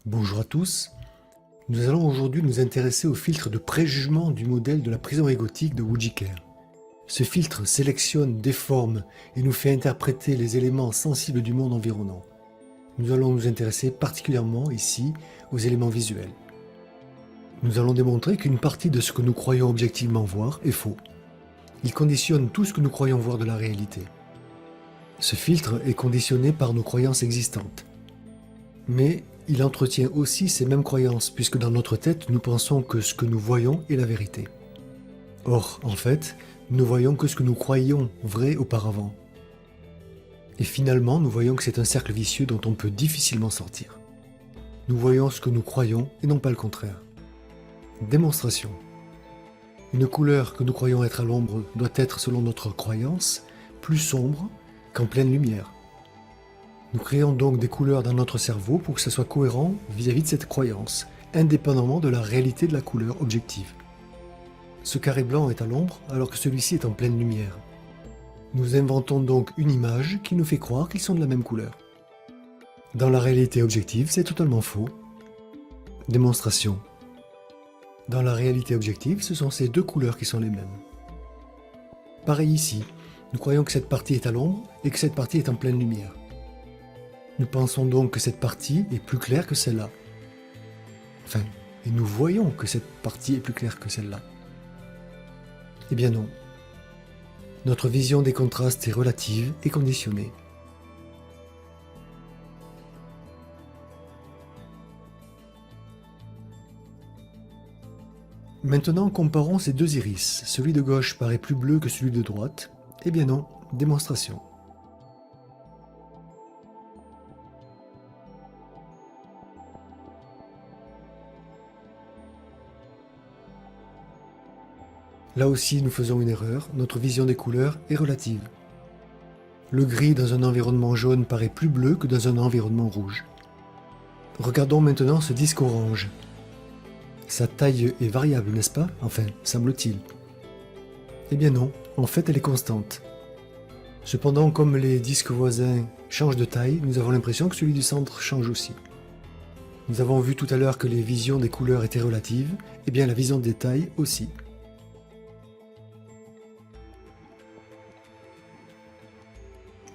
Bonjour à tous, nous allons aujourd'hui nous intéresser au filtre de préjugement du modèle de la prison égotique de Woodjiker. Ce filtre sélectionne, déforme et nous fait interpréter les éléments sensibles du monde environnant. Nous allons nous intéresser particulièrement ici aux éléments visuels. Nous allons démontrer qu'une partie de ce que nous croyons objectivement voir est faux. Il conditionne tout ce que nous croyons voir de la réalité. Ce filtre est conditionné par nos croyances existantes. Mais il entretient aussi ces mêmes croyances, puisque dans notre tête, nous pensons que ce que nous voyons est la vérité. Or, en fait, nous ne voyons que ce que nous croyions vrai auparavant. Et finalement, nous voyons que c'est un cercle vicieux dont on peut difficilement sortir. Nous voyons ce que nous croyons et non pas le contraire. Démonstration. Une couleur que nous croyons être à l'ombre doit être, selon notre croyance, plus sombre qu'en pleine lumière. Nous créons donc des couleurs dans notre cerveau pour que ça soit cohérent vis-à-vis de cette croyance, indépendamment de la réalité de la couleur objective. Ce carré blanc est à l'ombre alors que celui-ci est en pleine lumière. Nous inventons donc une image qui nous fait croire qu'ils sont de la même couleur. Dans la réalité objective, c'est totalement faux. Démonstration. Dans la réalité objective, ce sont ces deux couleurs qui sont les mêmes. Pareil ici, nous croyons que cette partie est à l'ombre et que cette partie est en pleine lumière. Nous pensons donc que cette partie est plus claire que celle-là. Enfin, et nous voyons que cette partie est plus claire que celle-là. Eh bien non. Notre vision des contrastes est relative et conditionnée. Maintenant, comparons ces deux iris. Celui de gauche paraît plus bleu que celui de droite. Eh bien non, démonstration. Là aussi, nous faisons une erreur, notre vision des couleurs est relative. Le gris dans un environnement jaune paraît plus bleu que dans un environnement rouge. Regardons maintenant ce disque orange. Sa taille est variable, n'est-ce pas? Enfin, semble-t-il. Eh bien non, en fait elle est constante. Cependant, comme les disques voisins changent de taille, nous avons l'impression que celui du centre change aussi. Nous avons vu tout à l'heure que les visions des couleurs étaient relatives, et bien la vision des tailles aussi.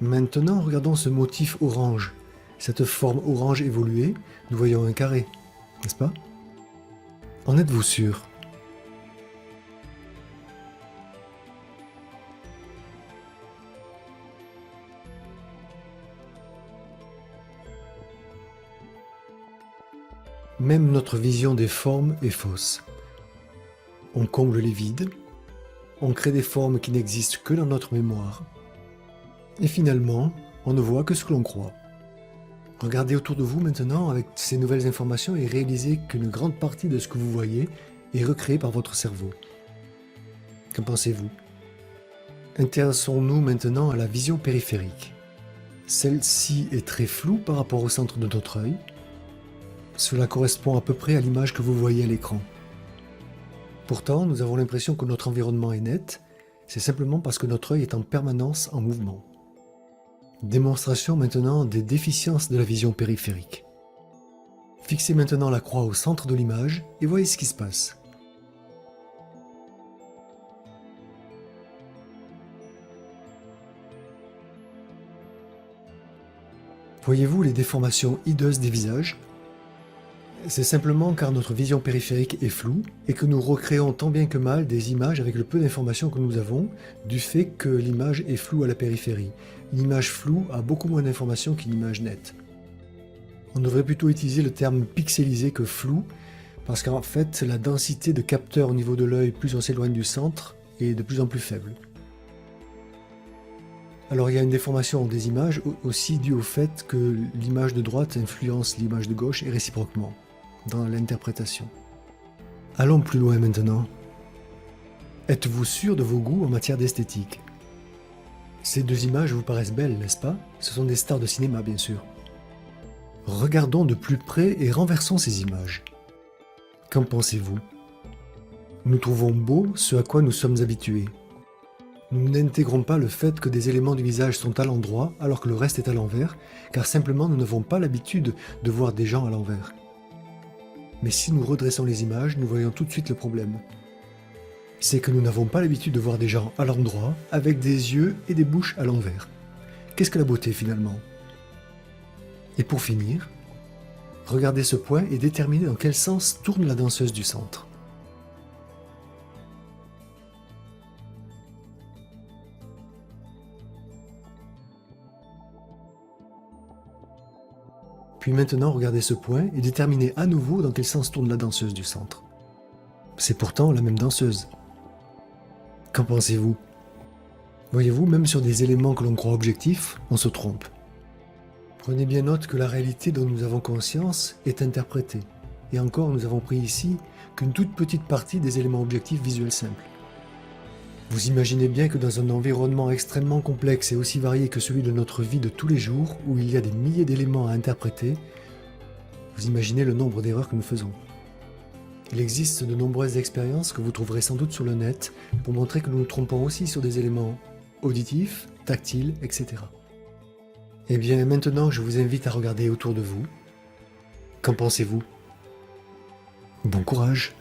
Maintenant, regardons ce motif orange. Cette forme orange évoluée, nous voyons un carré, n'est-ce pas? En êtes-vous sûr? Même notre vision des formes est fausse. On comble les vides, on crée des formes qui n'existent que dans notre mémoire, et finalement, on ne voit que ce que l'on croit. Regardez autour de vous maintenant avec ces nouvelles informations et réalisez qu'une grande partie de ce que vous voyez est recréée par votre cerveau. Qu'en pensez-vous? Intéressons-nous maintenant à la vision périphérique. Celle-ci est très floue par rapport au centre de notre œil. Cela correspond à peu près à l'image que vous voyez à l'écran. Pourtant, nous avons l'impression que notre environnement est net, c'est simplement parce que notre œil est en permanence en mouvement. Démonstration maintenant des déficiences de la vision périphérique. Fixez maintenant la croix au centre de l'image et voyez ce qui se passe. Voyez-vous les déformations hideuses des visages? C'est simplement car notre vision périphérique est floue et que nous recréons tant bien que mal des images avec le peu d'informations que nous avons du fait que l'image est floue à la périphérie. Une image floue a beaucoup moins d'informations qu'une image nette. On devrait plutôt utiliser le terme pixelisé que flou parce qu'en fait la densité de capteurs au niveau de l'œil plus on s'éloigne du centre est de plus en plus faible. Alors il y a une déformation des images aussi due au fait que l'image de droite influence l'image de gauche et réciproquement dans l'interprétation. Allons plus loin maintenant. Êtes-vous sûr de vos goûts en matière d'esthétique? Ces deux images vous paraissent belles, n'est-ce pas? Ce sont des stars de cinéma, bien sûr. Regardons de plus près et renversons ces images. Qu'en pensez-vous? Nous trouvons beau ce à quoi nous sommes habitués. Nous n'intégrons pas le fait que des éléments du visage sont à l'endroit alors que le reste est à l'envers, car simplement nous n'avons pas l'habitude de voir des gens à l'envers. Mais si nous redressons les images, nous voyons tout de suite le problème. C'est que nous n'avons pas l'habitude de voir des gens à l'endroit, avec des yeux et des bouches à l'envers. Qu'est-ce que la beauté finalement? Et pour finir, regardez ce point et déterminez dans quel sens tourne la danseuse du centre. Puis maintenant, regardez ce point et déterminez à nouveau dans quel sens tourne la danseuse du centre. C'est pourtant la même danseuse. Qu'en pensez-vous? Voyez-vous, même sur des éléments que l'on croit objectifs, on se trompe. Prenez bien note que la réalité dont nous avons conscience est interprétée. Et encore, nous avons pris ici qu'une toute petite partie des éléments objectifs visuels simples. Vous imaginez bien que dans un environnement extrêmement complexe et aussi varié que celui de notre vie de tous les jours, où il y a des milliers d'éléments à interpréter, vous imaginez le nombre d'erreurs que nous faisons. Il existe de nombreuses expériences que vous trouverez sans doute sur le net pour montrer que nous nous trompons aussi sur des éléments auditifs, tactiles, etc. Eh bien maintenant, je vous invite à regarder autour de vous. Qu'en pensez-vous? Bon courage!